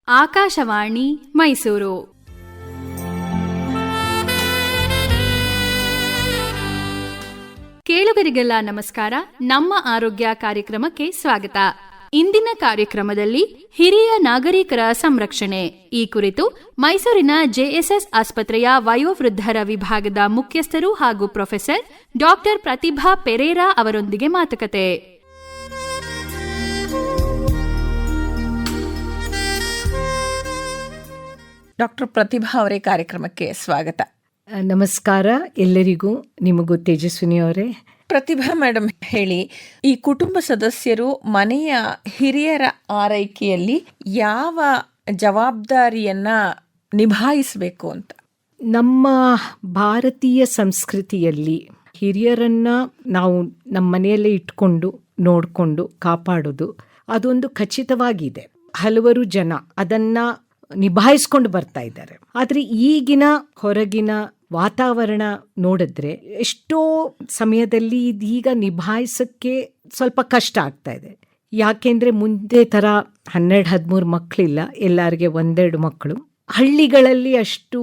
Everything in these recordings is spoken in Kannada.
ಆಕಾಶವಾಣಿ ಮೈಸೂರು. ಕೇಳುಗರಿಗೆಲ್ಲ ನಮಸ್ಕಾರ. ನಮ್ಮ ಆರೋಗ್ಯ ಕಾರ್ಯಕ್ರಮಕ್ಕೆ ಸ್ವಾಗತ. ಇಂದಿನ ಕಾರ್ಯಕ್ರಮದಲ್ಲಿ ಹಿರಿಯ ನಾಗರಿಕರ ಸಂರಕ್ಷಣೆ ಈ ಕುರಿತು ಮೈಸೂರಿನ ಜೆಎಸ್ಎಸ್ ಆಸ್ಪತ್ರೆಯ ವಯೋವೃದ್ಧರ ವಿಭಾಗದ ಮುಖ್ಯಸ್ಥರು ಹಾಗೂ ಪ್ರೊಫೆಸರ್ ಡಾಕ್ಟರ್ ಪ್ರತಿಭಾ ಪೆರೇರಾ ಅವರೊಂದಿಗೆ ಮಾತುಕತೆ. ಡಾಕ್ಟರ್ ಪ್ರತಿಭಾ ಅವರೇ, ಕಾರ್ಯಕ್ರಮಕ್ಕೆ ಸ್ವಾಗತ. ನಮಸ್ಕಾರ ಎಲ್ಲರಿಗೂ. ನಿಮಗೂ ತೇಜಸ್ವಿನಿ ಅವರೇ. ಪ್ರತಿಭಾ ಮೇಡಮ್, ಹೇಳಿ, ಈ ಕುಟುಂಬ ಸದಸ್ಯರು ಮನೆಯ ಹಿರಿಯರ ಆರೈಕೆಯಲ್ಲಿ ಯಾವ ಜವಾಬ್ದಾರಿಯನ್ನ ನಿಭಾಯಿಸಬೇಕು ಅಂತ? ನಮ್ಮ ಭಾರತೀಯ ಸಂಸ್ಕೃತಿಯಲ್ಲಿ ಹಿರಿಯರನ್ನ ನಾವು ನಮ್ಮ ಮನೆಯಲ್ಲೇ ಇಟ್ಕೊಂಡು ನೋಡಿಕೊಂಡು ಕಾಪಾಡೋದು ಅದೊಂದು ಖಚಿತವಾಗಿದೆ. ಹಲವರು ಜನ ಅದನ್ನ ನಿಭಾಯಿಸ್ಕೊಂಡು ಬರ್ತಾ ಇದ್ದಾರೆ. ಆದರೆ ಈಗಿನ ಹೊರಗಿನ ವಾತಾವರಣ ನೋಡಿದ್ರೆ ಎಷ್ಟೋ ಸಮಯದಲ್ಲಿ ಇದೀಗ ನಿಭಾಯಿಸಕ್ಕೆ ಸ್ವಲ್ಪ ಕಷ್ಟ ಆಗ್ತಾ ಇದೆ. ಯಾಕೆಂದ್ರೆ ಮುಂದೆ ಥರ 12-13 ಮಕ್ಕಳಿಲ್ಲ, ಎಲ್ಲರಿಗೆ 1-2 ಮಕ್ಕಳು. ಹಳ್ಳಿಗಳಲ್ಲಿ ಅಷ್ಟು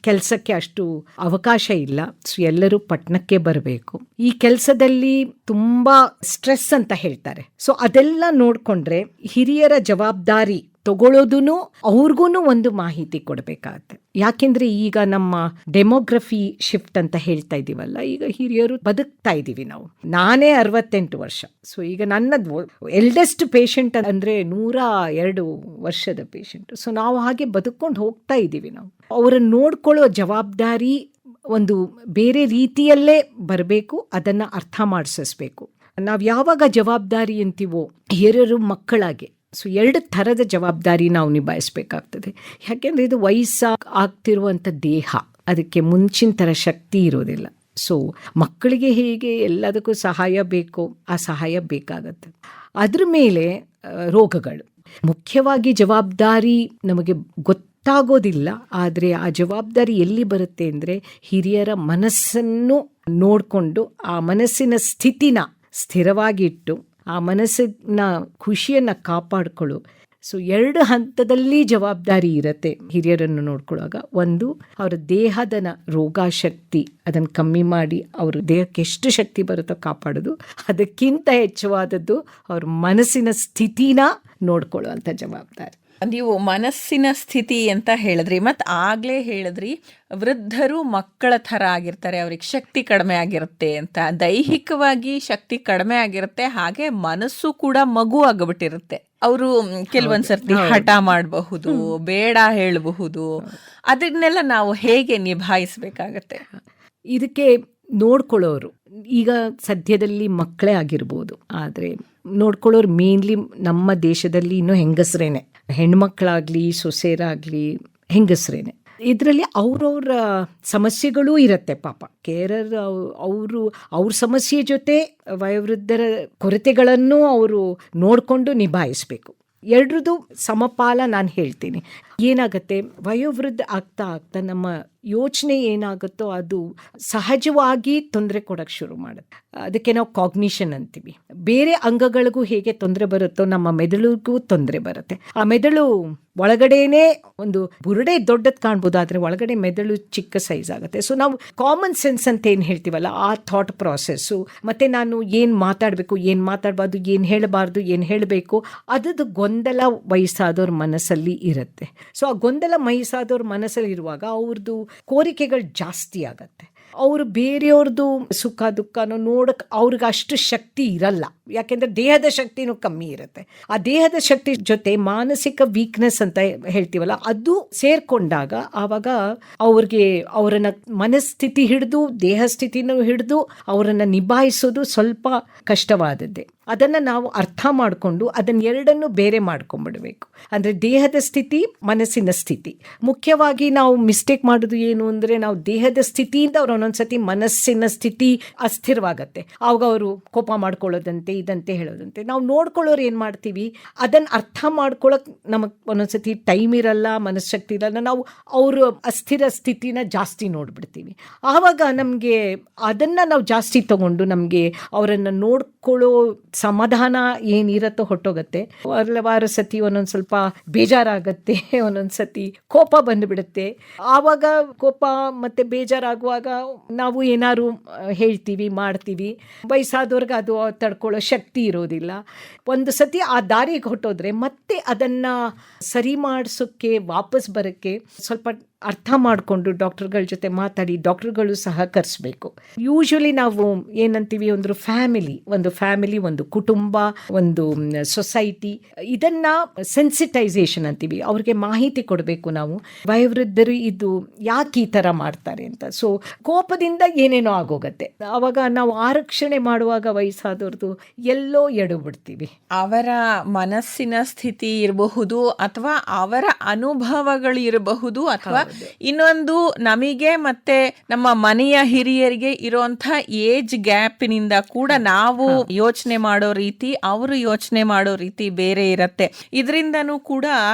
ಕೆಲಸಕ್ಕೆ ಅಷ್ಟು ಅವಕಾಶ ಇಲ್ಲ. ಸೊ ಎಲ್ಲರೂ ಪಟ್ಟಣಕ್ಕೆ ಬರಬೇಕು. ಈ ಕೆಲಸದಲ್ಲಿ ತುಂಬಾ ಸ್ಟ್ರೆಸ್ ಅಂತ ಹೇಳ್ತಾರೆ. ಸೊ ಅದೆಲ್ಲ ನೋಡ್ಕೊಂಡ್ರೆ ಹಿರಿಯರ ಜವಾಬ್ದಾರಿ ತಗೊಳ್ಳೋದೂ ಅವ್ರಿಗೂ ಒಂದು ಮಾಹಿತಿ ಕೊಡಬೇಕಾಗತ್ತೆ. ಯಾಕೆಂದ್ರೆ ಈಗ ನಮ್ಮ ಡೆಮೋಗ್ರಫಿ ಶಿಫ್ಟ್ ಅಂತ ಹೇಳ್ತಾ ಇದೀವಲ್ಲ, ಈಗ ಹಿರಿಯರು ಬದುಕ್ತಾ ಇದೀವಿ ನಾವು. ನಾನೇ 68 ವರ್ಷ. ಸೊ ಈಗ ನನ್ನದು ಎಲ್ಡೆಸ್ಟ್ ಪೇಷಂಟ್ ಅಂದ್ರೆ 102 ವರ್ಷದ ಪೇಷಂಟ್. ಸೊ ನಾವು ಹಾಗೆ ಬದುಕೊಂಡು ಹೋಗ್ತಾ ಇದೀವಿ. ನಾವು ಅವರನ್ನು ನೋಡ್ಕೊಳ್ಳೋ ಜವಾಬ್ದಾರಿ ಒಂದು ಬೇರೆ ರೀತಿಯಲ್ಲೇ ಬರಬೇಕು. ಅದನ್ನ ಅರ್ಥ ಮಾಡಿಸಬೇಕು. ನಾವು ಯಾವಾಗ ಜವಾಬ್ದಾರಿ ಅಂತೀವೋ ಹಿರಿಯರು ಮಕ್ಕಳಾಗೆ, ಸೊ 2 ಥರದ ಜವಾಬ್ದಾರಿ ನಾವು ನಿಭಾಯಿಸಬೇಕಾಗ್ತದೆ. ಯಾಕೆಂದರೆ ಇದು ಆಗ್ತಿರುವಂಥ ದೇಹ, ಅದಕ್ಕೆ ಮುಂಚಿನ ಥರ ಶಕ್ತಿ ಇರೋದಿಲ್ಲ. ಸೊ ಮಕ್ಕಳಿಗೆ ಹೇಗೆ ಎಲ್ಲದಕ್ಕೂ ಸಹಾಯ ಬೇಕೋ ಆ ಸಹಾಯ ಬೇಕಾಗತ್ತೆ. ಅದ್ರ ಮೇಲೆ ರೋಗಗಳು ಮುಖ್ಯವಾಗಿ ಜವಾಬ್ದಾರಿ ನಮಗೆ ಗೊತ್ತಾಗೋದಿಲ್ಲ. ಆದರೆ ಆ ಜವಾಬ್ದಾರಿ ಎಲ್ಲಿ ಬರುತ್ತೆ ಅಂದರೆ ಹಿರಿಯರ ಮನಸ್ಸನ್ನು ನೋಡಿಕೊಂಡು ಆ ಮನಸ್ಸಿನ ಸ್ಥಿತಿನ ಸ್ಥಿರವಾಗಿಟ್ಟು ಆ ಮನಸ್ಸಿನ ಖುಷಿಯನ್ನು ಕಾಪಾಡಿಕೊಳ್ಳು. ಸೊ 2 ಹಂತದಲ್ಲಿ ಜವಾಬ್ದಾರಿ ಇರುತ್ತೆ ಹಿರಿಯರನ್ನು ನೋಡ್ಕೊಳ್ಳುವಾಗ. ಒಂದು, ಅವರ ದೇಹದ ರೋಗಶಕ್ತಿ ಅದನ್ನು ಕಮ್ಮಿ ಮಾಡಿ ಅವ್ರ ದೇಹಕ್ಕೆ ಎಷ್ಟು ಶಕ್ತಿ ಬರುತ್ತೋ ಕಾಪಾಡೋದು. ಅದಕ್ಕಿಂತ ಹೆಚ್ಚವಾದದ್ದು ಅವ್ರ ಮನಸ್ಸಿನ ಸ್ಥಿತಿನ ನೋಡ್ಕೊಳ್ಳುವಂಥ ಜವಾಬ್ದಾರಿ. ನೀವು ಮನಸ್ಸಿನ ಸ್ಥಿತಿ ಅಂತ ಹೇಳಿದ್ರಿ, ಮತ್ತು ಆಗ್ಲೇ ಹೇಳಿದ್ರಿ ವೃದ್ಧರು ಮಕ್ಕಳ ಥರ ಆಗಿರ್ತಾರೆ, ಅವ್ರಿಗೆ ಶಕ್ತಿ ಕಡಿಮೆ ಆಗಿರುತ್ತೆ ಅಂತ. ದೈಹಿಕವಾಗಿ ಶಕ್ತಿ ಕಡಿಮೆ ಆಗಿರುತ್ತೆ, ಹಾಗೆ ಮನಸ್ಸು ಕೂಡ ಮಗು ಆಗಿಬಿಟ್ಟಿರುತ್ತೆ. ಅವರು ಕೆಲವೊಂದ್ಸರ್ತಿ ಹಠ ಮಾಡಬಹುದು, ಬೇಡ ಹೇಳಬಹುದು. ಅದನ್ನೆಲ್ಲ ನಾವು ಹೇಗೆ ನಿಭಾಯಿಸಬೇಕಾಗತ್ತೆ? ಇದಕ್ಕೆ ನೋಡ್ಕೊಳ್ಳೋರು ಈಗ ಸದ್ಯದಲ್ಲಿ ಮಕ್ಕಳೇ ಆಗಿರ್ಬೋದು, ಆದರೆ ನೋಡ್ಕೊಳ್ಳೋರು ಮೇನ್ಲಿ ನಮ್ಮ ದೇಶದಲ್ಲಿ ಇನ್ನೂ ಹೆಂಗಸರೇನೆ. ಹೆಣ್ಮಕ್ಳಾಗ್ಲಿ ಸೊಸೆಯರಾಗ್ಲಿ ಹೆಂಗಸರೇನೆ. ಇದರಲ್ಲಿ ಅವ್ರವ್ರ ಸಮಸ್ಯೆಗಳೂ ಇರುತ್ತೆ. ಪಾಪ ಕೇರರ್ ಅವ್ರ ಸಮಸ್ಯೆ ಜೊತೆ ವಯೋವೃದ್ಧರ ಕೊರತೆಗಳನ್ನು ಅವರು ನೋಡಿಕೊಂಡು ನಿಭಾಯಿಸಬೇಕು. ಎರಡರದು ಸಮಪಾಲ ನಾನು ಹೇಳ್ತೀನಿ. ಏನಾಗುತ್ತೆ, ವಯೋವೃದ್ಧ ಆಗ್ತಾ ಆಗ್ತಾ ನಮ್ಮ ಯೋಚನೆ ಏನಾಗುತ್ತೋ ಅದು ಸಹಜವಾಗಿ ತೊಂದರೆ ಕೊಡೋಕ್ಕೆ ಶುರು ಮಾಡುತ್ತೆ. ಅದಕ್ಕೆ ನಾವು ಕಾಗ್ನಿಷನ್ ಅಂತೀವಿ. ಬೇರೆ ಅಂಗಗಳಿಗೂ ಹೇಗೆ ತೊಂದರೆ ಬರುತ್ತೋ ನಮ್ಮ ಮೆದುಳಿಗೂ ತೊಂದರೆ ಬರುತ್ತೆ. ಆ ಮೆದುಳು ಒಳಗಡೆನೇ ಒಂದು ಬುರುಡೆ ದೊಡ್ಡದು ಕಾಣ್ಬೋದು, ಆದರೆ ಒಳಗಡೆ ಮೆದುಳು ಚಿಕ್ಕ ಸೈಜ್ ಆಗುತ್ತೆ. ಸೊ ನಾವು ಕಾಮನ್ ಸೆನ್ಸ್ ಅಂತ ಏನು ಹೇಳ್ತೀವಲ್ಲ, ಆ ಥಾಟ್ ಪ್ರಾಸೆಸ್ಸು, ಮತ್ತು ನಾನು ಏನು ಮಾತಾಡಬೇಕು, ಏನು ಮಾತಾಡಬಾರ್ದು, ಏನು ಹೇಳಬಾರ್ದು, ಏನು ಹೇಳಬೇಕು, ಅದದು ಗೊಂದಲ ವಯಸ್ಸಾದವ್ರ ಮನಸ್ಸಲ್ಲಿ ಇರುತ್ತೆ. ಸೊ ಆ ಗೊಂದಲ ವಯಸ್ಸಾದವ್ರ ಮನಸ್ಸಲ್ಲಿ ಇರುವಾಗ ಅವ್ರದ್ದು ಕೋರಿಕೆಗಳು ಜಾಸ್ತಿ ಆಗತ್ತೆ. ಅವರು ಬೇರೆಯವ್ರದ್ದು ಸುಖ ದುಃಖನೂ ನೋಡಕ್ಕೆ ಅವ್ರಿಗೆ ಅಷ್ಟು ಶಕ್ತಿ ಇರಲ್ಲ. ಯಾಕೆಂದರೆ ದೇಹದ ಶಕ್ತಿನೂ ಕಮ್ಮಿ ಇರುತ್ತೆ. ಆ ದೇಹದ ಶಕ್ತಿ ಜೊತೆ ಮಾನಸಿಕ ವೀಕ್ನೆಸ್ ಅಂತ ಹೇಳ್ತೀವಲ್ಲ, ಅದು ಸೇರ್ಕೊಂಡಾಗ ಆವಾಗ ಅವ್ರಿಗೆ ಅವರನ್ನ ಮನಸ್ಥಿತಿ ಹಿಡಿದು ದೇಹ ಸ್ಥಿತಿನೂ ಹಿಡಿದು ಅವರನ್ನು ನಿಭಾಯಿಸೋದು ಸ್ವಲ್ಪ ಕಷ್ಟವಾದದ್ದೇ. ಅದನ್ನು ನಾವು ಅರ್ಥ ಮಾಡಿಕೊಂಡು ಅದನ್ನು ಎರಡನ್ನು ಬೇರೆ ಮಾಡ್ಕೊಂಡ್ಬಿಡ್ಬೇಕು. ಅಂದರೆ ದೇಹದ ಸ್ಥಿತಿ, ಮನಸ್ಸಿನ ಸ್ಥಿತಿ. ಮುಖ್ಯವಾಗಿ ನಾವು ಮಿಸ್ಟೇಕ್ ಮಾಡೋದು ಏನು ಅಂದರೆ, ನಾವು ದೇಹದ ಸ್ಥಿತಿಯಿಂದ ಅವ್ರು ಒಂದೊಂದ್ಸತಿ ಮನಸ್ಸಿನ ಸ್ಥಿತಿ ಅಸ್ಥಿರವಾಗತ್ತೆ. ಆವಾಗ ಅವರು ಕೋಪ ಮಾಡ್ಕೊಳ್ಳೋದಂತೆ ಇದಂತೆ ಹೇಳೋದಂತೆ. ನಾವು ನೋಡ್ಕೊಳ್ಳೋರು ಏನು ಮಾಡ್ತೀವಿ, ಅದನ್ನು ಅರ್ಥ ಮಾಡ್ಕೊಳ್ಳೋಕೆ ನಮಗೆ ಒಂದೊಂದ್ಸತಿ ಟೈಮ್ ಇರಲ್ಲ, ಮನಸ್ಶಕ್ತಿ ಇರಲ್ಲ. ನಾವು ಅವರು ಅಸ್ಥಿರ ಸ್ಥಿತಿನ ಜಾಸ್ತಿ ನೋಡ್ಬಿಡ್ತೀವಿ. ಆವಾಗ ನಮಗೆ ಅದನ್ನು ನಾವು ಜಾಸ್ತಿ ತಗೊಂಡು ನಮಗೆ ಅವರನ್ನು ನೋಡ್ಕೊಳ್ಳೋ ಸಮಾಧಾನ ಏನಿರತ್ತೋ ಹೊಟ್ಟೋಗತ್ತೆ. ಹಲವಾರು ಸತಿ ಒಂದೊಂದು ಸ್ವಲ್ಪ ಬೇಜಾರಾಗತ್ತೆ, ಒಂದೊಂದು ಸತಿ ಕೋಪ ಬಂದುಬಿಡುತ್ತೆ. ಆವಾಗ ಕೋಪ ಮತ್ತು ಬೇಜಾರಾಗುವಾಗ ನಾವು ಏನಾದ್ರು ಹೇಳ್ತೀವಿ, ಮಾಡ್ತೀವಿ. ವಯಸ್ಸಾದವ್ರಿಗೆ ಅದು ತಡ್ಕೊಳ್ಳೋ ಶಕ್ತಿ ಇರೋದಿಲ್ಲ. ಒಂದು ಸತಿ ಆ ದಾರಿಗೆ ಹೊಟ್ಟೋದ್ರೆ ಮತ್ತೆ ಅದನ್ನು ಸರಿ ಮಾಡಿಸೋಕ್ಕೆ, ವಾಪಸ್ ಬರೋಕ್ಕೆ ಸ್ವಲ್ಪ ಅರ್ಥ ಮಾಡಿಕೊಂಡು ಡಾಕ್ಟರ್ಗಳ ಜೊತೆ ಮಾತಾಡಿ ಡಾಕ್ಟರ್ಗಳು ಸಹಕರಿಸಬೇಕು. ಯೂಶ್ವಲಿ ನಾವು ಏನಂತೀವಿ, ಒಂದು ಫ್ಯಾಮಿಲಿ, ಒಂದು ಕುಟುಂಬ, ಒಂದು ಸೊಸೈಟಿ, ಇದನ್ನು ಸೆನ್ಸಿಟೈಸೇಷನ್ ಅಂತೀವಿ. ಅವ್ರಿಗೆ ಮಾಹಿತಿ ಕೊಡಬೇಕು ನಾವು, ವಯೋವೃದ್ಧರು ಇದು ಯಾಕೆ ಈ ಥರ ಮಾಡ್ತಾರೆ ಅಂತ. ಸೊ ಕೋಪದಿಂದ ಏನೇನೋ ಆಗೋಗತ್ತೆ. ಆವಾಗ ನಾವು ಆರಕ್ಷಣೆ ಮಾಡುವಾಗ ವಯಸ್ಸಾದವ್ರದ್ದು ಎಲ್ಲೋ ಎಡಬಿಡ್ತೀವಿ. ಅವರ ಮನಸ್ಸಿನ ಸ್ಥಿತಿ ಇರಬಹುದು, ಅಥವಾ ಅವರ ಅನುಭವಗಳು ಇರಬಹುದು, ಅಥವಾ ಇನ್ನೊಂದು ನಮಗೆ ಮತ್ತೆ ನಮ್ಮ ಮನೆಯ ಹಿರಿಯರಿಗೆ ಇರುವಂತ ಏಜ್ ಗ್ಯಾಪಿನಿಂದ ಕೂಡ ನಾವು ಯೋಚನೆ ಮಾಡೋ ರೀತಿ, ಅವರು ಯೋಚನೆ ಮಾಡೋ ರೀತಿ ಬೇರೆ ಇರತ್ತೆ. ಇದರಿಂದನೂ ಕೂಡ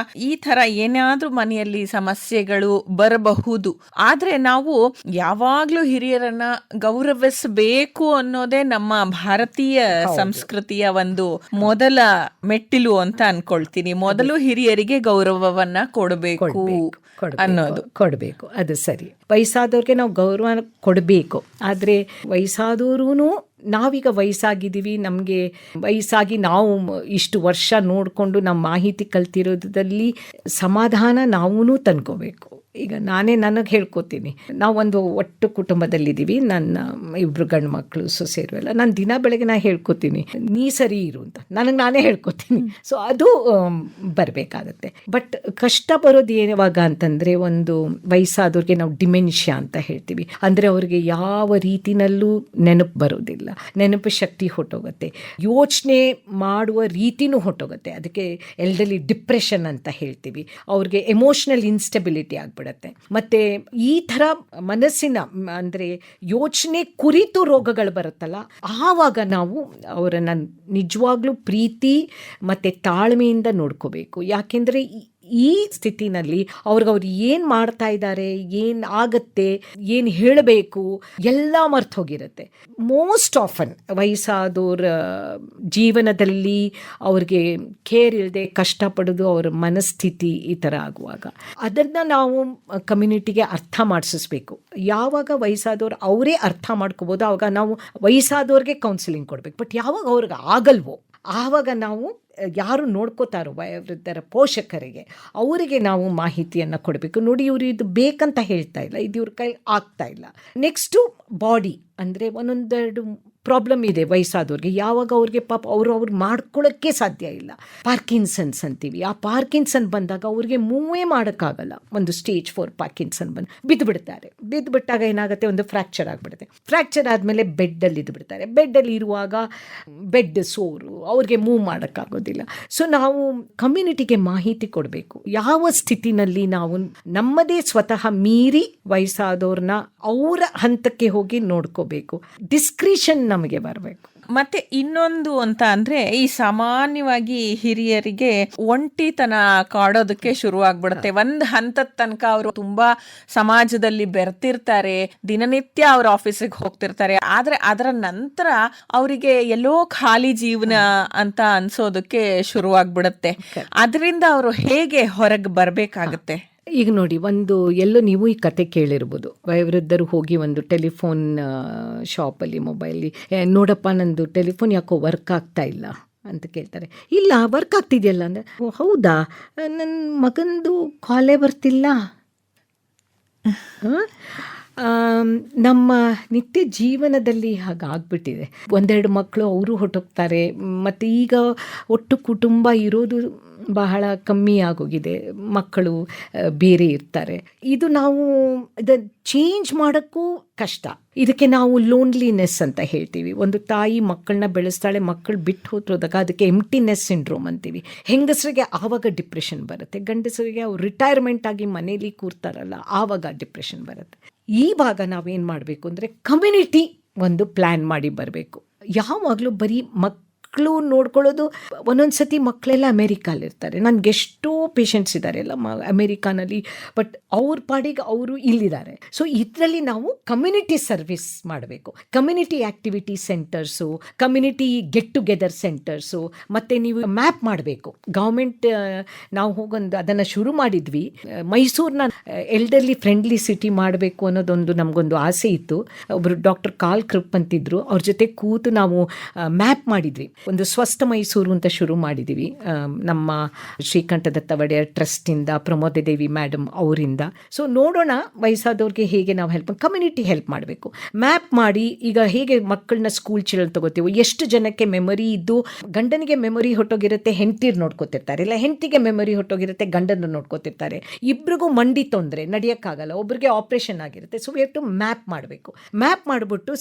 ಈ ತರ ಏನಾದ್ರೂ ಮನೆಯಲ್ಲಿ ಸಮಸ್ಯೆಗಳು ಬರಬಹುದು. ಆದ್ರೆ ನಾವು ಯಾವಾಗ್ಲೂ ಹಿರಿಯರನ್ನ ಗೌರವಿಸಬೇಕು ಅನ್ನೋದೇ ನಮ್ಮ ಭಾರತೀಯ ಸಂಸ್ಕೃತಿಯ ಒಂದು ಮೊದಲ ಮೆಟ್ಟಿಲು ಅಂತ ಅನ್ಕೊಳ್ತೀನಿ. ಮೊದಲು ಹಿರಿಯರಿಗೆ ಗೌರವವನ್ನ ಕೊಡಬೇಕು ಅನ್ನೋದು. ಕೊಡಬೇಕು, ಅದು ಸರಿ. ವಯಸ್ಸಾದವ್ರಿಗೆ ನಾವು ಗೌರವ ಕೊಡಬೇಕು. ಆದರೆ ವಯಸ್ಸಾದವರು, ನಾವೀಗ ವಯಸ್ಸಾಗಿದ್ದೀವಿ, ನಮಗೆ ವಯಸ್ಸಾಗಿ ನಾವು ಇಷ್ಟು ವರ್ಷ ನೋಡಿಕೊಂಡು ನಮ್ಮ ಮಾಹಿತಿ ಕಲ್ತಿರೋದ್ರಲ್ಲಿ ಸಮಾಧಾನ ನಾವೂ ತಂದ್ಕೋಬೇಕು. ಈಗ ನನಗೆ ಹೇಳ್ಕೊತೀನಿ, ನಾವೊಂದು ಒಟ್ಟು ಕುಟುಂಬದಲ್ಲಿದ್ದೀವಿ. ನನ್ನ 2 ಗಂಡು ಮಕ್ಕಳು, ಸೊಸೆರು ಎಲ್ಲ. ನಾನು ದಿನ ಬೆಳಗ್ಗೆ ಹೇಳ್ಕೊತೀನಿ, ನೀ ಸರಿ ಇರು ಅಂತ ನಾನೇ ಹೇಳ್ಕೊತೀನಿ. ಸೊ ಅದು ಬರಬೇಕಾಗತ್ತೆ. ಬಟ್ ಕಷ್ಟ ಬರೋದು ಏವಾಗ ಅಂತಂದರೆ, ಒಂದು ವಯಸ್ಸಾದವ್ರಿಗೆ ನಾವು ಡಿಮೆನ್ಷಿಯಾ ಅಂತ ಹೇಳ್ತೀವಿ. ಅಂದರೆ ಅವ್ರಿಗೆ ಯಾವ ರೀತಿನಲ್ಲೂ ನೆನಪು ಬರೋದಿಲ್ಲ, ನೆನಪು ಶಕ್ತಿ ಹೊಟ್ಟೋಗುತ್ತೆ, ಯೋಚನೆ ಮಾಡುವ ರೀತಿನೂ ಹೊಟ್ಟೋಗುತ್ತೆ. ಅದಕ್ಕೆ ಎಲ್ಡರ್ಲಿ ಡಿಪ್ರೆಷನ್ ಅಂತ ಹೇಳ್ತೀವಿ. ಅವ್ರಿಗೆ ಎಮೋಷ್ನಲ್ ಇನ್ಸ್ಟೆಬಿಲಿಟಿ ಆಗ್ಬಿಡುತ್ತೆ. ಮತ್ತೆ ಈ ಥರ ಮನಸ್ಸಿನ ಅಂದರೆ ಯೋಚನೆ ಕುರಿತು ರೋಗಗಳು ಬರುತ್ತಲ್ಲ, ಆವಾಗ ನಾವು ಅವರನ್ನು ನಿಜವಾಗ್ಲೂ ಪ್ರೀತಿ ಮತ್ತು ತಾಳ್ಮೆಯಿಂದ ನೋಡ್ಕೋಬೇಕು. ಯಾಕೆಂದರೆ ಈ ಸ್ಥಿತಿನಲ್ಲಿ ಅವ್ರು ಏನು ಮಾಡ್ತಾ ಇದ್ದಾರೆ, ಏನು ಆಗತ್ತೆ, ಏನು ಹೇಳಬೇಕು ಎಲ್ಲ ಮರ್ತು ಹೋಗಿರುತ್ತೆ. ಮೋಸ್ಟ್ ಆಫನ್ ವಯಸ್ಸಾದವ್ರ ಜೀವನದಲ್ಲಿ ಅವ್ರಿಗೆ ಕೇರ್ ಇಲ್ಲದೆ ಕಷ್ಟಪಡೋದು ಅವ್ರ ಮನಸ್ಥಿತಿ ಈ ಥರ ಆಗುವಾಗ ಅದನ್ನು ನಾವು ಕಮ್ಯುನಿಟಿಗೆ ಅರ್ಥ ಮಾಡಿಸ್ಬೇಕು. ಯಾವಾಗ ವಯಸ್ಸಾದವ್ರು ಅವರೇ ಅರ್ಥ ಮಾಡ್ಕೋಬೋದು, ಆವಾಗ ನಾವು ವಯಸ್ಸಾದವ್ರಿಗೆ ಕೌನ್ಸಿಲಿಂಗ್ ಕೊಡಬೇಕು. ಬಟ್ ಯಾವಾಗ ಅವ್ರಿಗೆ ಆಗಲ್ವೋ ಆವಾಗ ನಾವು ಯಾರು ನೋಡ್ಕೋತಾರೋ ವಯೋವೃದ್ಧರ ಪೋಷಕರಿಗೆ, ಅವರಿಗೆ ನಾವು ಮಾಹಿತಿಯನ್ನು ಕೊಡಬೇಕು. ನೋಡಿ, ಇವರು ಇದು ಬೇಕಂತ ಹೇಳ್ತಾ ಇಲ್ಲ, ಇದು ಇವ್ರ ಕೈ ಆಗ್ತಾ ಇಲ್ಲ. ನೆಕ್ಸ್ಟು ಬಾಡಿ, ಅಂದರೆ ಒಂದೊಂದೆರಡು ಪ್ರಾಬ್ಲಮ್ ಇದೆ ವಯಸ್ಸಾದವ್ರಿಗೆ. ಯಾವಾಗ ಅವ್ರಿಗೆ ಪಾಪ ಅವ್ರು ಮಾಡ್ಕೊಳ್ಳೋಕ್ಕೆ ಸಾಧ್ಯ ಇಲ್ಲ. ಪಾರ್ಕಿನ್ಸನ್ಸ್ ಅಂತೀವಿ. ಆ ಪಾರ್ಕಿನ್ಸನ್ ಬಂದಾಗ ಅವ್ರಿಗೆ ಮೂವೇ ಮಾಡೋಕ್ಕಾಗಲ್ಲ. ಒಂದು ಸ್ಟೇಜ್ 4 ಪಾರ್ಕಿನ್ಸನ್ ಬಂದು ಬಿದ್ದುಬಿಟ್ಟಾಗ ಏನಾಗುತ್ತೆ, ಒಂದು ಫ್ರ್ಯಾಕ್ಚರ್ ಆಗಿಬಿಡುತ್ತೆ. ಫ್ರ್ಯಾಕ್ಚರ್ ಆದಮೇಲೆ ಬೆಡ್ಡಲ್ಲಿ ಇದ್ದುಬಿಡ್ತಾರೆ. ಬೆಡ್ಡಲ್ಲಿ ಇರುವಾಗ ಬೆಡ್ ಸೋರು, ಅವ್ರಿಗೆ ಮೂವ್ ಮಾಡೋಕ್ಕಾಗೋದಿಲ್ಲ. ಸೊ ನಾವು ಕಮ್ಯುನಿಟಿಗೆ ಮಾಹಿತಿ ಕೊಡಬೇಕು. ಯಾವ ಸ್ಥಿತಿನಲ್ಲಿ ನಾವು ನಮ್ಮದೇ ಸ್ವತಃ ಮೀರಿ ವಯಸ್ಸಾದವ್ರನ್ನ ಅವರ ಹಂತಕ್ಕೆ ಹೋಗಿ ನೋಡ್ಕೋಬೇಕು. ಡಿಸ್ಕ್ರಿಷನ್ ನಮಗೆ ಬರಬೇಕು. ಮತ್ತೆ ಇನ್ನೊಂದು ಅಂತ ಅಂದ್ರೆ, ಈ ಸಾಮಾನ್ಯವಾಗಿ ಹಿರಿಯರಿಗೆ ಒಂಟಿತನ ಕಾಡೋದಕ್ಕೆ ಶುರುವಾಗ್ಬಿಡುತ್ತೆ. ಒಂದು ಹಂತದ ತನಕ ಅವರು ತುಂಬಾ ಸಮಾಜದಲ್ಲಿ ಬೆರ್ತಿರ್ತಾರೆ, ದಿನನಿತ್ಯ ಅವ್ರ ಆಫೀಸಿಗೆ ಹೋಗ್ತಿರ್ತಾರೆ. ಆದ್ರೆ ಅದರ ನಂತರ ಅವರಿಗೆ ಎಲ್ಲೋ ಖಾಲಿ ಜೀವನ ಅಂತ ಅನ್ಸೋದಕ್ಕೆ ಶುರುವಾಗ್ಬಿಡುತ್ತೆ. ಅದರಿಂದ ಅವರು ಹೇಗೆ ಹೊರಗೆ ಬರ್ಬೇಕಾಗತ್ತೆ? ಈಗ ನೋಡಿ, ಎಲ್ಲೋ ನೀವು ಈ ಕತೆ ಕೇಳಿರ್ಬೋದು. ವಯೋವೃದ್ಧರು ಹೋಗಿ ಒಂದು ಟೆಲಿಫೋನ್ ಶಾಪಲ್ಲಿ ಮೊಬೈಲಿ, ನೋಡಪ್ಪ ನಂದು ಟೆಲಿಫೋನ್ ಯಾಕೋ ವರ್ಕ್ ಆಗ್ತಾ ಇಲ್ಲ ಅಂತ ಕೇಳ್ತಾರೆ. ಇಲ್ಲ, ವರ್ಕ್ ಆಗ್ತಿದೆಯಲ್ಲ ಅಂದರೆ, ಹೌದಾ, ನನ್ನ ಮಗಂದು ಕಾಲೇ ಬರ್ತಿಲ್ಲ. ನಮ್ಮ ನಿತ್ಯ ಜೀವನದಲ್ಲಿ ಹಾಗಾಗ್ಬಿಟ್ಟಿದೆ. 1-2 ಮಕ್ಕಳು ಅವರು ಹೊಟ್ಟೋಗ್ತಾರೆ. ಮತ್ತು ಈಗ ಒಟ್ಟು ಕುಟುಂಬ ಇರೋದು ಬಹಳ ಕಮ್ಮಿ ಆಗೋಗಿದೆ. ಮಕ್ಕಳು ಬೇರೆ ಇರ್ತಾರೆ. ಇದು ನಾವು ಚೇಂಜ್ ಮಾಡೋಕ್ಕೂ ಕಷ್ಟ. ಇದಕ್ಕೆ ನಾವು ಲೋನ್ಲಿನೆಸ್ ಅಂತ ಹೇಳ್ತೀವಿ. ಒಂದು ತಾಯಿ ಮಕ್ಕಳನ್ನ ಬೆಳೆಸ್ತಾಳೆ, ಮಕ್ಕಳು ಬಿಟ್ಟು ಹೋದಾಗ ಅದಕ್ಕೆ ಎಂಪ್ಟಿನೆಸ್ ಸಿಂಡ್ರೋಮ್ ಅಂತೀವಿ. ಹೆಂಗಸರಿಗೆ ಆವಾಗ ಡಿಪ್ರೆಷನ್ ಬರುತ್ತೆ, ಗಂಡಸರಿಗೆ ಅವ್ರು ರಿಟೈರ್ಮೆಂಟ್ ಆಗಿ ಮನೇಲಿ ಕೂರ್ತಾರಲ್ಲ ಆವಾಗ ಡಿಪ್ರೆಷನ್ ಬರುತ್ತೆ. ಈವಾಗ ನಾವೇನು ಮಾಡಬೇಕು ಅಂದರೆ, ಕಮ್ಯುನಿಟಿ ಒಂದು ಪ್ಲ್ಯಾನ್ ಮಾಡಿ ಬರಬೇಕು. ಯಾವಾಗಲೂ ಬರೀ ಮಕ್ಕಳು ನೋಡ್ಕೊಳ್ಳೋದು. ಒಂದೊಂದ್ಸತಿ ಮಕ್ಕಳೆಲ್ಲ ಅಮೇರಿಕಲ್ಲಿರ್ತಾರೆ. ನನಗೆ ಎಷ್ಟೋ ಪೇಷಂಟ್ಸ್ ಇದ್ದಾರೆ ಎಲ್ಲ ಅಮೇರಿಕಾನಲ್ಲಿ, ಬಟ್ ಅವ್ರ ಪಾಡಿಗೆ ಅವರು ಇಲ್ಲಿದ್ದಾರೆ. ಸೊ ಇದರಲ್ಲಿ ನಾವು ಕಮ್ಯುನಿಟಿ ಸರ್ವಿಸ್ ಮಾಡಬೇಕು. Community activity centres, community get together centres, ಮತ್ತು ನೀವು ಮ್ಯಾಪ್ ಮಾಡಬೇಕು. ಗೌರ್ಮೆಂಟ್ ನಾವು ಹೋಗೊಂದು ಅದನ್ನು ಶುರು ಮಾಡಿದ್ವಿ. ಮೈಸೂರನ್ನ ಎಲ್ಡರ್ಲಿ ಫ್ರೆಂಡ್ಲಿ ಸಿಟಿ ಮಾಡಬೇಕು ಅನ್ನೋದೊಂದು ನಮಗೊಂದು ಆಸೆ ಇತ್ತು. ಒಬ್ಬರು ಡಾಕ್ಟರ್ ಕಾಲ್ ಕೃಪ್ ಅಂತಿದ್ರು, ಅವ್ರ ಜೊತೆ ಕೂತು ನಾವು ಮ್ಯಾಪ್ ಮಾಡಿದ್ವಿ. ಒಂದು ಸ್ವಸ್ಥ ಮೈಸೂರು ಅಂತ ಶುರು ಮಾಡಿದ್ವಿ ನಮ್ಮ ಶ್ರೀಕಂಠದತ್ತ ಒಡೆಯರ್ ಟ್ರಸ್ಟಿಂದ, ಪ್ರಮೋದ ದೇವಿ ಮೇಡಮ್ ಅವರಿಂದ. ಸೊ ನೋಡೋಣ ವಯಸ್ಸಾದವ್ರಿಗೆ ಹೇಗೆ ನಾವು ಕಮ್ಯುನಿಟಿ ಹೆಲ್ಪ್ ಮಾಡಬೇಕು. ಮ್ಯಾಪ್ ಮಾಡಿ ಈಗ ಹೇಗೆ ಮಕ್ಕಳನ್ನ ಸ್ಕೂಲ್ ಚಿಲ್ಡ್ರನ್ ತಗೋತೀವಿ, ಎಷ್ಟು ಜನಕ್ಕೆ ಮೆಮೊರಿ ಇದ್ದು, ಗಂಡನಿಗೆ ಮೆಮೊರಿ ಹೊಟ್ಟೋಗಿರುತ್ತೆ, ಹೆಂಡತಿರ್ ನೋಡ್ಕೋತಿರ್ತಾರೆ, ಇಲ್ಲ ಹೆಂಡತಿಗೆ ಮೆಮೊರಿ ಹೊಟ್ಟೋಗಿರುತ್ತೆ, ಗಂಡನ ನೋಡ್ಕೋತಿರ್ತಾರೆ. ಇಬ್ರಿಗೂ ಮಂಡಿ ತೊಂದರೆ, ನಡೆಯೋಕ್ಕಾಗಲ್ಲ, ಒಬ್ರಿಗೆ ಆಪರೇಷನ್ ಆಗಿರುತ್ತೆ. So we have to map ಮಾಡಬೇಕು. ಮ್ಯಾಪ್ ಮಾಡಿಬಿಟ್ಟು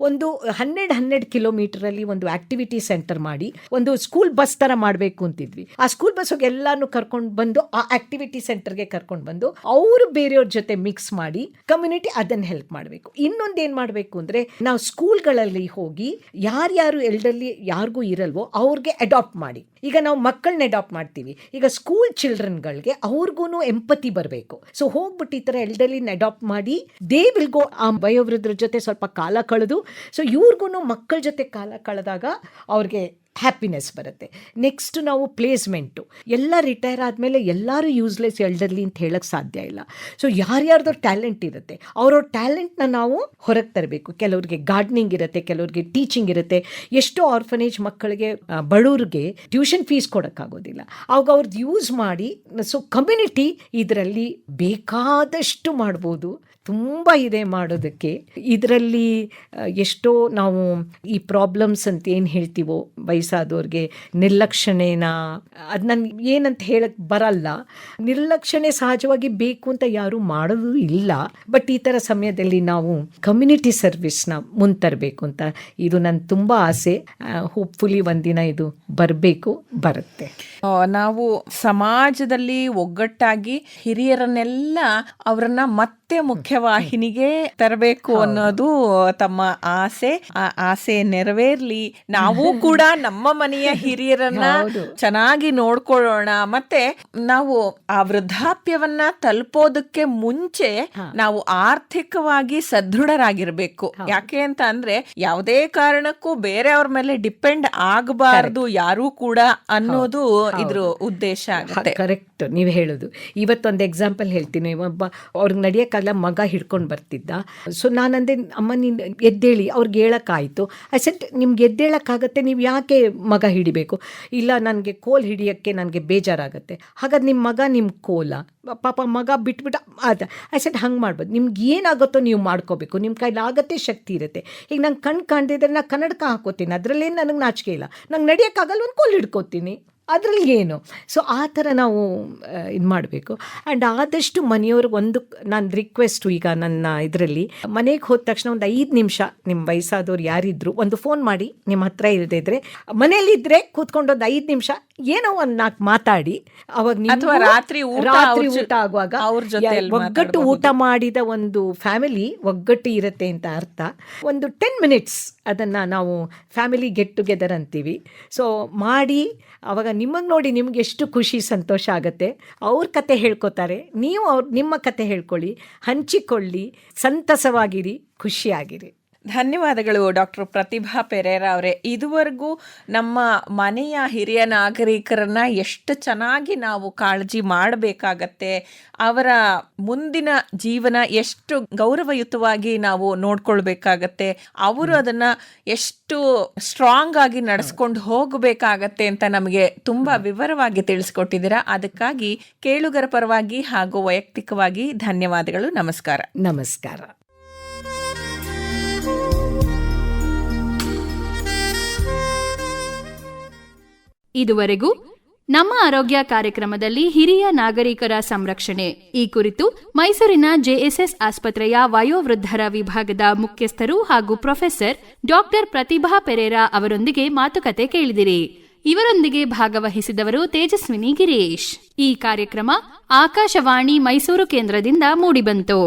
ಒಂದು 12 ಕಿಲೋಮೀಟರಲ್ಲಿ ಒಂದು ಆಕ್ಟಿವಿಟಿ ಸೆಂಟರ್ ಮಾಡಿ ಒಂದು ಸ್ಕೂಲ್ ಬಸ್ ತರ ಮಾಡಬೇಕು ಅಂತಿದ್ವಿ. ಆ ಸ್ಕೂಲ್ ಬಸ್ ಹೋಗಿ ಎಲ್ಲಾನು ಕರ್ಕೊಂಡು ಬಂದು ಆ ಆಕ್ಟಿವಿಟಿ ಸೆಂಟರ್ಗೆ ಕರ್ಕೊಂಡು ಬಂದು ಅವರು ಬೇರೆಯವ್ರ ಜೊತೆ ಮಿಕ್ಸ್ ಮಾಡಿ ಕಮ್ಯುನಿಟಿ ಅದನ್ನು ಹೆಲ್ಪ್ ಮಾಡಬೇಕು. ಇನ್ನೊಂದೇನು ಮಾಡಬೇಕು ಅಂದರೆ, ನಾವು ಸ್ಕೂಲ್ಗಳಲ್ಲಿ ಹೋಗಿ ಯಾರ್ಯಾರು ಎಲ್ಡರ್ಲಿ ಯಾರಿಗೂ ಇರಲ್ವೋ ಅವ್ರಿಗೆ ಅಡಾಪ್ಟ್ ಮಾಡಿ. ಈಗ ನಾವು ಮಕ್ಕಳನ್ನ ಅಡಾಪ್ಟ್ ಮಾಡ್ತೀವಿ, ಈಗ ಸ್ಕೂಲ್ ಚಿಲ್ಡ್ರನ್ಗಳಿಗೆ ಅವ್ರಿಗೂ ಎಂಪತಿ ಬರಬೇಕು. ಸೊ ಹೋಗ್ಬಿಟ್ಟು ಈ ಥರ ಎಲ್ಡರ್ಲಿನ ಅಡಾಪ್ಟ್ ಮಾಡಿ ದೇ ವಿಲ್ ಗೋ, ಆ ವಯೋವೃದ್ಧರ ಜೊತೆ ಸ್ವಲ್ಪ ಕಾಲ ಕಳೆದು, ಸೊ ಇವ್ರಿಗೂ ಮಕ್ಕಳ ಜೊತೆ ಕಾಲ ಕಳೆದಾಗ ಅವ್ರಿಗೆ ಹ್ಯಾಪಿನೆಸ್ ಬರುತ್ತೆ. ನೆಕ್ಸ್ಟ್ ನಾವು ಪ್ಲೇಸ್ಮೆಂಟು, ಎಲ್ಲ ರಿಟೈರ್ ಆದಮೇಲೆ ಎಲ್ಲರೂ ಯೂಸ್ಲೆಸ್ ಎಲ್ಡರ್ಲಿ ಅಂತ ಹೇಳಕ್ಕೆ ಸಾಧ್ಯ ಇಲ್ಲ. ಸೊ ಯಾರ್ಯಾರ್ದವ್ರ ಟ್ಯಾಲೆಂಟ್ ಇರುತ್ತೆ, ಅವ್ರವ್ರ ಟ್ಯಾಲೆಂಟ್ನ ನಾವು ಹೊರಗೆ ತರಬೇಕು. ಕೆಲವ್ರಿಗೆ ಗಾರ್ಡನಿಂಗ್ ಇರುತ್ತೆ, ಕೆಲವ್ರಿಗೆ ಟೀಚಿಂಗ್ ಇರುತ್ತೆ. ಎಷ್ಟೋ ಆರ್ಫನೇಜ್ ಮಕ್ಕಳಿಗೆ ಬಡವ್ರಿಗೆ ಟ್ಯೂಷನ್ ಫೀಸ್ ಕೊಡೋಕ್ಕಾಗೋದಿಲ್ಲ, ಅವಾಗ ಅವ್ರದ್ದು ಯೂಸ್ ಮಾಡಿ. ಸೊ ಕಮ್ಯುನಿಟಿ ಇದರಲ್ಲಿ ಬೇಕಾದಷ್ಟು ಮಾಡ್ಬೋದು, ತುಂಬ ಇದೆ ಮಾಡೋದಕ್ಕೆ. ಇದರಲ್ಲಿ ಎಷ್ಟೋ ನಾವು ಈ ಪ್ರಾಬ್ಲಮ್ಸ್ ಅಂತ ಏನು ಹೇಳ್ತೀವೋ ವಯಸ್ಸಾದವ್ರಿಗೆ, ನಿರ್ಲಕ್ಷಣೆನ ಅದು ನನಗೆ ಏನಂತ ಹೇಳಕ್ಕೆ ಬರಲ್ಲ. ನಿರ್ಲಕ್ಷಣೆ ಸಹಜವಾಗಿ ಬೇಕು ಅಂತ ಯಾರೂ ಮಾಡೋದು ಇಲ್ಲ, ಬಟ್ ಈ ಥರ ಸಮಯದಲ್ಲಿ ನಾವು ಕಮ್ಯುನಿಟಿ ಸರ್ವಿಸ್ನ ಮುಂತರಬೇಕು ಅಂತ ಇದು ನನ್ನ ತುಂಬ ಆಸೆ. ಹೋಪ್ಫುಲಿ ಒಂದಿನ ಇದು ಬರಬೇಕು, ಬರುತ್ತೆ. ನಾವು ಸಮಾಜದಲ್ಲಿ ಒಗ್ಗಟ್ಟಾಗಿ ಹಿರಿಯರನ್ನೆಲ್ಲ ಅವರನ್ನ ಮತ್ತೆ ಮುಖ್ಯವಾಹಿನಿಗೆ ತರಬೇಕು ಅನ್ನೋದು ತಮ್ಮ ಆಸೆ. ಆ ಆಸೆ ನೆರವೇರ್ಲಿ. ನಾವು ಕೂಡ ನಮ್ಮ ಮನೆಯ ಹಿರಿಯರನ್ನ ಚೆನ್ನಾಗಿ ನೋಡ್ಕೊಳ್ಳೋಣ. ಮತ್ತೆ ನಾವು ಆ ವೃದ್ಧಾಪ್ಯವನ್ನ ತಲುಪೋದಕ್ಕೆ ಮುಂಚೆ ನಾವು ಆರ್ಥಿಕವಾಗಿ ಸದೃಢರಾಗಿರ್ಬೇಕು. ಯಾಕೆ ಅಂತ ಅಂದ್ರೆ ಯಾವುದೇ ಕಾರಣಕ್ಕೂ ಬೇರೆಯವ್ರ ಮೇಲೆ ಡಿಪೆಂಡ್ ಆಗಬಾರದು ಯಾರೂ ಕೂಡ ಅನ್ನೋದು ಇದ್ರ ಉದ್ದೇಶ ಆಗುತ್ತೆ. ಕರೆಕ್ಟ್, ನೀವು ಹೇಳೋದು. ಇವತ್ತೊಂದು ಎಕ್ಸಾಂಪಲ್ ಹೇಳ್ತೀನಿ. ಒಬ್ಬ ಅವ್ರಿಗೆ ನಡೆಯೋಕ್ಕಾಗಲ್ಲ, ಮಗ ಹಿಡ್ಕೊಂಡು ಬರ್ತಿದ್ದ. ಸೊ ನಾನಂದೆ, ಅಮ್ಮ ನೀನು ಎದ್ದೇಳಿ, ಅವ್ರಿಗೆ ಹೇಳೋಕ್ಕಾಯಿತು. ಸೆಟ್ ನಿಮ್ಗೆ ಎದ್ದೇಳಕ್ಕಾಗತ್ತೆ, ನೀವು ಯಾಕೆ ಮಗ ಹಿಡಿಬೇಕು? ಇಲ್ಲ, ನನಗೆ ಕೋಲ್ ಹಿಡಿಯೋಕ್ಕೆ ನನಗೆ ಬೇಜಾರಾಗುತ್ತೆ. ಹಾಗಾದ್ರೆ ನಿಮ್ಮ ಮಗ ನಿಮ್ಮ ಕೋಲ, ಪಾಪ ಮಗ ಬಿಟ್ಬಿಟ್ಟು ಅದ ಸೆಟ್ ಹಂಗೆ ಮಾಡ್ಬೋದು. ನಿಮ್ಗೆ ಏನಾಗುತ್ತೋ ನೀವು ಮಾಡ್ಕೋಬೇಕು, ನಿಮ್ಮ ಕೈಲಿ ಆಗತ್ತೆ, ಶಕ್ತಿ ಇರುತ್ತೆ. ಈಗ ನಂಗೆ ಕಣ್ಣು ಕಾಣ್ದಿದ್ರೆ ನಾನು ಕನ್ನಡಕ ಹಾಕೋತೀನಿ, ಅದರಲ್ಲೇನು ನನಗೆ ನಾಚಿಕೆ ಇಲ್ಲ. ನಂಗೆ ನಡೆಯೋಕ್ಕಾಗಲ್ಲ, ಒಂದು ಕೋಲ್ ಹಿಡ್ಕೋತೀನಿ, ಅದರಲ್ಲಿ ಏನು. ಸೊ ಆ ಥರ ನಾವು ಇದು ಮಾಡಬೇಕು. ಆ್ಯಂಡ್ ಆದಷ್ಟು ಮನೆಯವ್ರಿಗೆ ಒಂದು ನಾನು ರಿಕ್ವೆಸ್ಟು, ಈಗ ನನ್ನ ಇದರಲ್ಲಿ ಮನೆಗೆ ಹೋದ ತಕ್ಷಣ ಒಂದು 5 ನಿಮಿಷ ನಿಮ್ಮ ವಯಸ್ಸಾದವ್ರು ಯಾರಿದ್ರು ಒಂದು ಫೋನ್ ಮಾಡಿ, ನಿಮ್ಮ ಹತ್ರ ಇಲ್ಲದಿದ್ರೆ ಮನೇಲಿದ್ದರೆ ಕೂತ್ಕೊಂಡು ಒಂದು 5 ನಿಮಿಷ ಏನೋ ಒಂದು 4 ಮಾತಾಡಿ. ಅವಾಗ ರಾತ್ರಿ ಊಟ ಆಗುವಾಗ ಒಗ್ಗಟ್ಟು ಊಟ ಮಾಡಿದ ಒಂದು ಫ್ಯಾಮಿಲಿ ಒಗ್ಗಟ್ಟು ಇರುತ್ತೆ ಅಂತ ಅರ್ಥ. ಒಂದು 10 ಮಿನಿಟ್ಸ್ ಅದನ್ನು ನಾವು ಫ್ಯಾಮಿಲಿ ಗೆಟ್ ಟುಗೆದರ್ ಅಂತೀವಿ. ಸೊ ಮಾಡಿ ಅವಾಗ ನಿಮಗೆ ನೋಡಿ ನಿಮ್ಗೆ ಎಷ್ಟು ಖುಷಿ ಸಂತೋಷ ಆಗುತ್ತೆ. ಅವ್ರ ಕತೆ ಹೇಳ್ಕೊತಾರೆ, ನೀವು ನಿಮ್ಮ ಕತೆ ಹೇಳ್ಕೊಳ್ಳಿ, ಹಂಚಿಕೊಳ್ಳಿ, ಸಂತಸವಾಗಿರಿ, ಖುಷಿಯಾಗಿರಿ. ಧನ್ಯವಾದಗಳು ಡಾಕ್ಟರ್ ಪ್ರತಿಭಾ ಪೆರೇರಾ ಅವರೇ. ಇದುವರೆಗೂ ನಮ್ಮ ಮನೆಯ ಹಿರಿಯ ನಾಗರಿಕರನ್ನ ಎಷ್ಟು ಚೆನ್ನಾಗಿ ನಾವು ಕಾಳಜಿ ಮಾಡಬೇಕಾಗತ್ತೆ, ಅವರ ಮುಂದಿನ ಜೀವನ ಎಷ್ಟು ಗೌರವಯುತವಾಗಿ ನಾವು ನೋಡ್ಕೊಳ್ಬೇಕಾಗತ್ತೆ, ಅವರು ಅದನ್ನ ಎಷ್ಟು ಸ್ಟ್ರಾಂಗ್ ಆಗಿ ನಡೆಸ್ಕೊಂಡು ಹೋಗಬೇಕಾಗತ್ತೆ ಅಂತ ನಮಗೆ ತುಂಬಾ ವಿವರವಾಗಿ ತಿಳಿಸ್ಕೊಟ್ಟಿದ್ದೀರಾ. ಅದಕ್ಕಾಗಿ ಕೇಳುಗರ ಪರವಾಗಿ ಹಾಗೂ ವೈಯಕ್ತಿಕವಾಗಿ ಧನ್ಯವಾದಗಳು. ನಮಸ್ಕಾರ. ನಮಸ್ಕಾರ. ಇದುವರೆಗೂ ನಮ್ಮ ಆರೋಗ್ಯ ಕಾರ್ಯಕ್ರಮದಲ್ಲಿ ಹಿರಿಯ ನಾಗರಿಕರ ಸಂರಕ್ಷಣೆ ಈ ಕುರಿತು ಮೈಸೂರಿನ ಜೆಎಸ್ಎಸ್ ಆಸ್ಪತ್ರೆಯ ವಯೋವೃದ್ಧರ ವಿಭಾಗದ ಮುಖ್ಯಸ್ಥರು ಹಾಗೂ ಪ್ರೊಫೆಸರ್ ಡಾಕ್ಟರ್ ಪ್ರತಿಭಾ ಪೆರೇರಾ ಅವರೊಂದಿಗೆ ಮಾತುಕತೆ ಕೇಳಿದಿರಿ. ಇವರೊಂದಿಗೆ ಭಾಗವಹಿಸಿದವರು ತೇಜಸ್ವಿನಿ ಗಿರೀಶ್. ಈ ಕಾರ್ಯಕ್ರಮ ಆಕಾಶವಾಣಿ ಮೈಸೂರು ಕೇಂದ್ರದಿಂದ ಮೂಡಿಬಂತು.